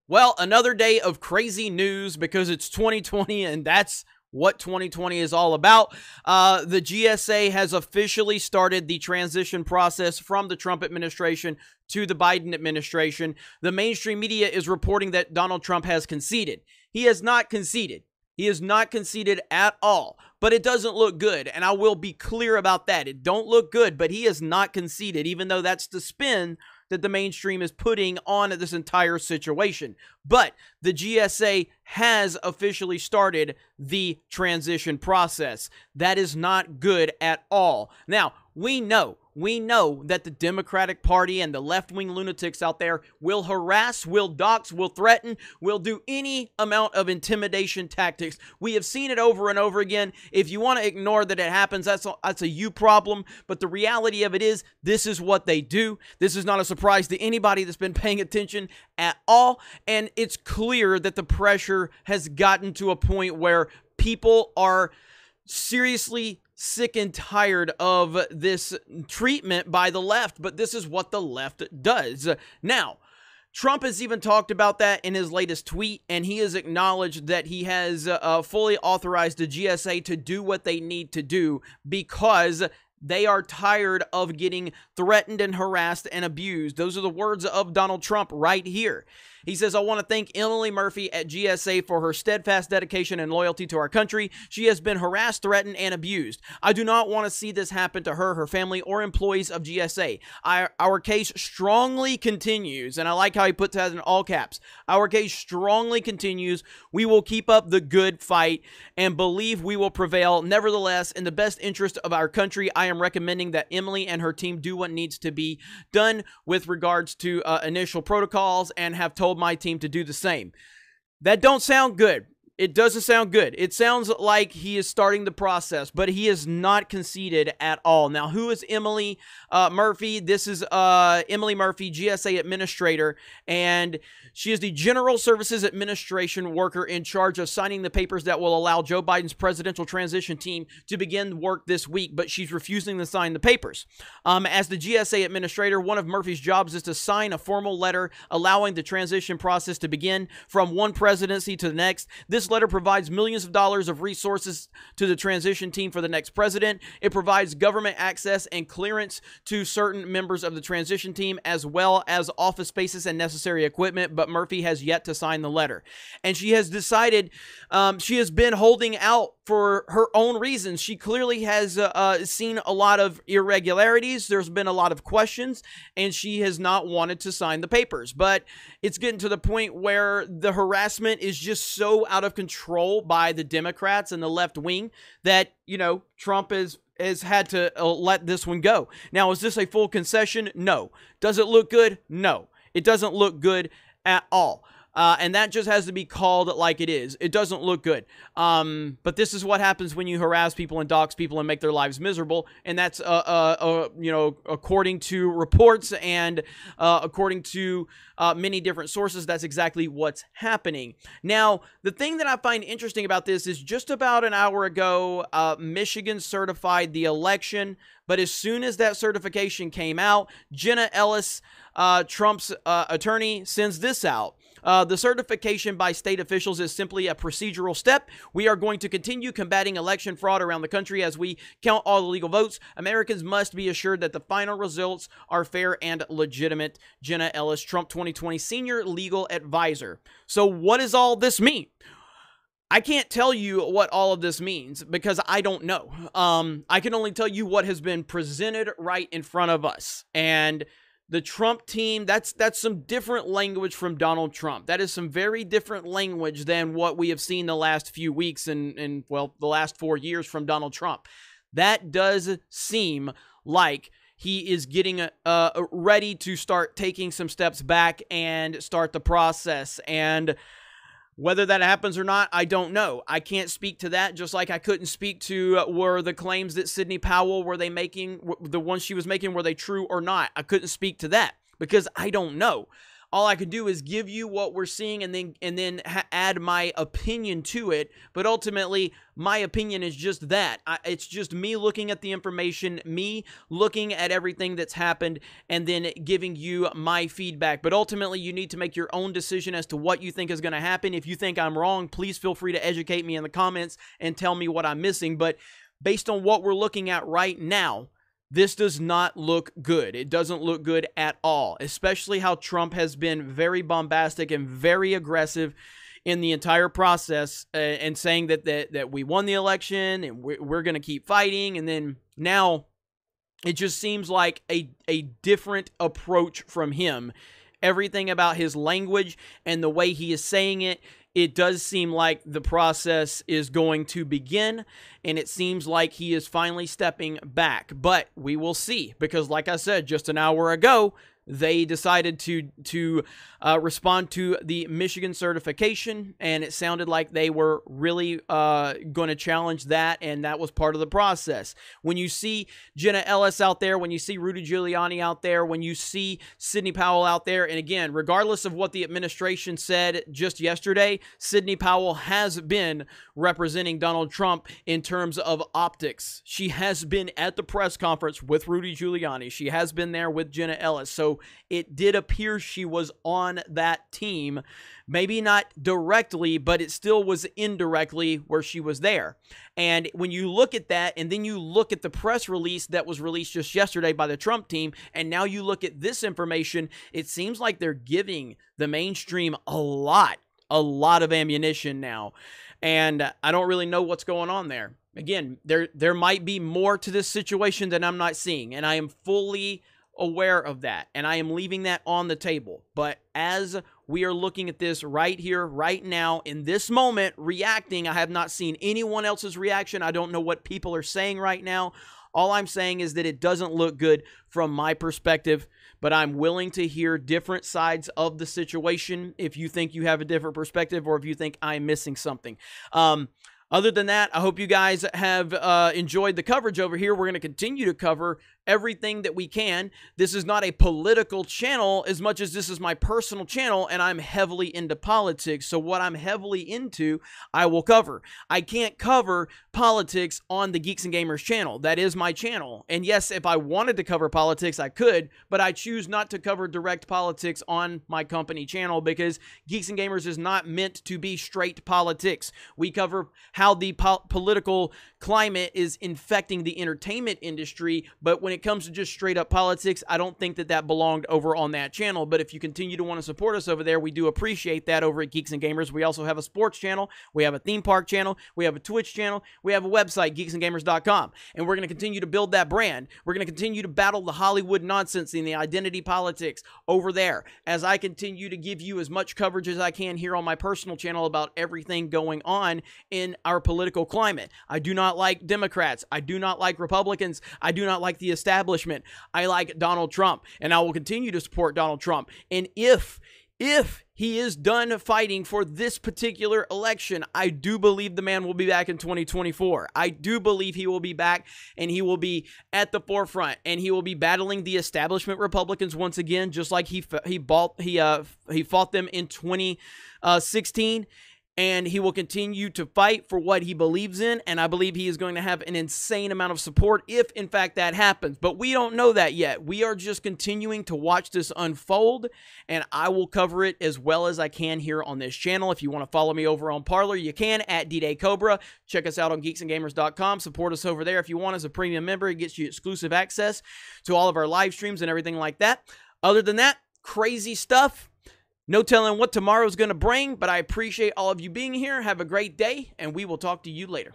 Well, another day of crazy news because it's 2020 and that's what 2020 is all about. The GSA has officially started the transition process from the Trump administration to the Biden administration. The mainstream media is reporting that Donald Trump has conceded. He has not conceded. He has not conceded at all, but it doesn't look good, and I will be clear about that. It don't look good, but he has not conceded, even though that's the spin that the mainstream is putting on this entire situation. But the GSA has officially started the transition process. That is not good at all. Now, we know that the Democratic Party and the left-wing lunatics out there will harass, will dox, will threaten, will do any amount of intimidation tactics. We have seen it over and over again. If you want to ignore that it happens, that's a you problem. But the reality of it is, this is what they do. This is not a surprise to anybody that's been paying attention at all. And it's clear that the pressure has gotten to a point where people are seriously sick and tired of this treatment by the left, but this is what the left does. Now, Trump has even talked about that in his latest tweet, and he has acknowledged that he has fully authorized the GSA to do what they need to do because they are tired of getting threatened and harassed and abused. Those are the words of Donald Trump right here. He says, I want to thank Emily Murphy at GSA for her steadfast dedication and loyalty to our country. She has been harassed, threatened, and abused. I do not want to see this happen to her, her family, or employees of GSA. Our case strongly continues, and I like how he puts that in all caps. Our case strongly continues. We will keep up the good fight and believe we will prevail. Nevertheless, in the best interest of our country, I am recommending that Emily and her team do what needs to be done with regards to initial protocols and have told my team to do the same. That don't sound good. It doesn't sound good. It sounds like he is starting the process, but he is not conceded at all. Now, who is Emily Murphy? This is Emily Murphy, GSA administrator, and she is the General Services Administration worker in charge of signing the papers that will allow Joe Biden's presidential transition team to begin work this week, but she's refusing to sign the papers. As the GSA administrator, one of Murphy's jobs is to sign a formal letter allowing the transition process to begin from one presidency to the next. This letter provides millions of dollars of resources to the transition team for the next president. It provides government access and clearance to certain members of the transition team, as well as office spaces and necessary equipment, but Murphy has yet to sign the letter. And she has decided, she has been holding out for her own reasons. She clearly has seen a lot of irregularities. There's been a lot of questions, and she has not wanted to sign the papers. But it's getting to the point where the harassment is just so out of control by the Democrats and the left wing that, you know, Trump has had to let this one go. Now, is this a full concession? No. Does it look good? No. It doesn't look good at all. And that just has to be called like it is. It doesn't look good. But this is what happens when you harass people and dox people and make their lives miserable. And that's, you know, according to reports and according to many different sources, that's exactly what's happening. Now, the thing that I find interesting about this is just about an hour ago, Michigan certified the election. But as soon as that certification came out, Jenna Ellis, Trump's attorney, sends this out. The certification by state officials is simply a procedural step. We are going to continue combating election fraud around the country as we count all the legal votes. Americans must be assured that the final results are fair and legitimate. Jenna Ellis, Trump 2020 senior legal advisor. So what does all this mean? I can't tell you what all of this means because I don't know. I can only tell you what has been presented right in front of us. And the Trump team, that's some different language from Donald Trump. That is some very different language than what we have seen the last few weeks and well, the last 4 years from Donald Trump. That does seem like he is getting ready to start taking some steps back and start the process. And whether that happens or not, I don't know. I can't speak to that, just like I couldn't speak to were the claims that Sidney Powell, were they making, the ones she was making, were they true or not? I couldn't speak to that because I don't know. All I can do is give you what we're seeing and then add my opinion to it. But ultimately, my opinion is just that. It's just me looking at the information, me looking at everything that's happened, and then giving you my feedback. But ultimately, you need to make your own decision as to what you think is going to happen. If you think I'm wrong, please feel free to educate me in the comments and tell me what I'm missing. But based on what we're looking at right now, this does not look good. It doesn't look good at all, especially how Trump has been very bombastic and very aggressive in the entire process, and saying that we won the election and we're going to keep fighting. And then now it just seems like a different approach from him. Everything about his language and the way he is saying it, it does seem like the process is going to begin, and it seems like he is finally stepping back. But we will see, because like I said, just an hour ago, they decided to respond to the Michigan certification, and it sounded like they were really going to challenge that, and that was part of the process. When you see Jenna Ellis out there, when you see Rudy Giuliani out there, when you see Sidney Powell out there, and again, regardless of what the administration said just yesterday, Sidney Powell has been representing Donald Trump in terms of optics. She has been at the press conference with Rudy Giuliani. She has been there with Jenna Ellis. So it did appear she was on that team. Maybe not directly, but it still was indirectly where she was there. And when you look at that, and then you look at the press release that was released just yesterday by the Trump team, and now you look at this information, it seems like they're giving the mainstream a lot of ammunition now. And I don't really know what's going on there. Again, there might be more to this situation than I'm not seeing, and I am fully aware of that, and I am leaving that on the table. But as we are looking at this right here, right now, in this moment, reacting, I have not seen anyone else's reaction. I don't know what people are saying right now. All I'm saying is that it doesn't look good from my perspective, but I'm willing to hear different sides of the situation if you think you have a different perspective, or if you think I'm missing something. Other than that, I hope you guys have enjoyed the coverage over here. We're going to continue to cover everything that we can. This is not a political channel as much as this is my personal channel, and I'm heavily into politics. So what I'm heavily into, I will cover. I can't cover politics on the Geeks and Gamers channel. That is my channel. And yes, if I wanted to cover politics, I could, but I choose not to cover direct politics on my company channel, because Geeks and Gamers is not meant to be straight politics. We cover how the political climate is infecting the entertainment industry, but when it comes to just straight up politics, I don't think that belonged over on that channel. But if you continue to want to support us over there, we do appreciate that over at Geeks and Gamers. We also have a sports channel, we have a theme park channel, we have a Twitch channel, we have a website, geeksandgamers.com, and we're going to continue to build that brand. We're going to continue to battle the Hollywood nonsense and the identity politics over there, as I continue to give you as much coverage as I can here on my personal channel about everything going on in our political climate. I do not like Democrats. I do not like Republicans. I do not like the establishment. I like Donald Trump, and I will continue to support Donald Trump. And if he is done fighting for this particular election, I do believe the man will be back in 2024. I do believe he will be back, and he will be at the forefront, and he will be battling the establishment Republicans once again, just like he fought them in 2016. And he will continue to fight for what he believes in, and I believe he is going to have an insane amount of support if, in fact, that happens. But we don't know that yet. We are just continuing to watch this unfold, and I will cover it as well as I can here on this channel. If you want to follow me over on Parler, you can, at DDayCobra. Check us out on geeksandgamers.com. Support us over there if you want as a premium member. It gets you exclusive access to all of our live streams and everything like that. Other than that, crazy stuff. No telling what tomorrow's going to bring, but I appreciate all of you being here. Have a great day, and we will talk to you later.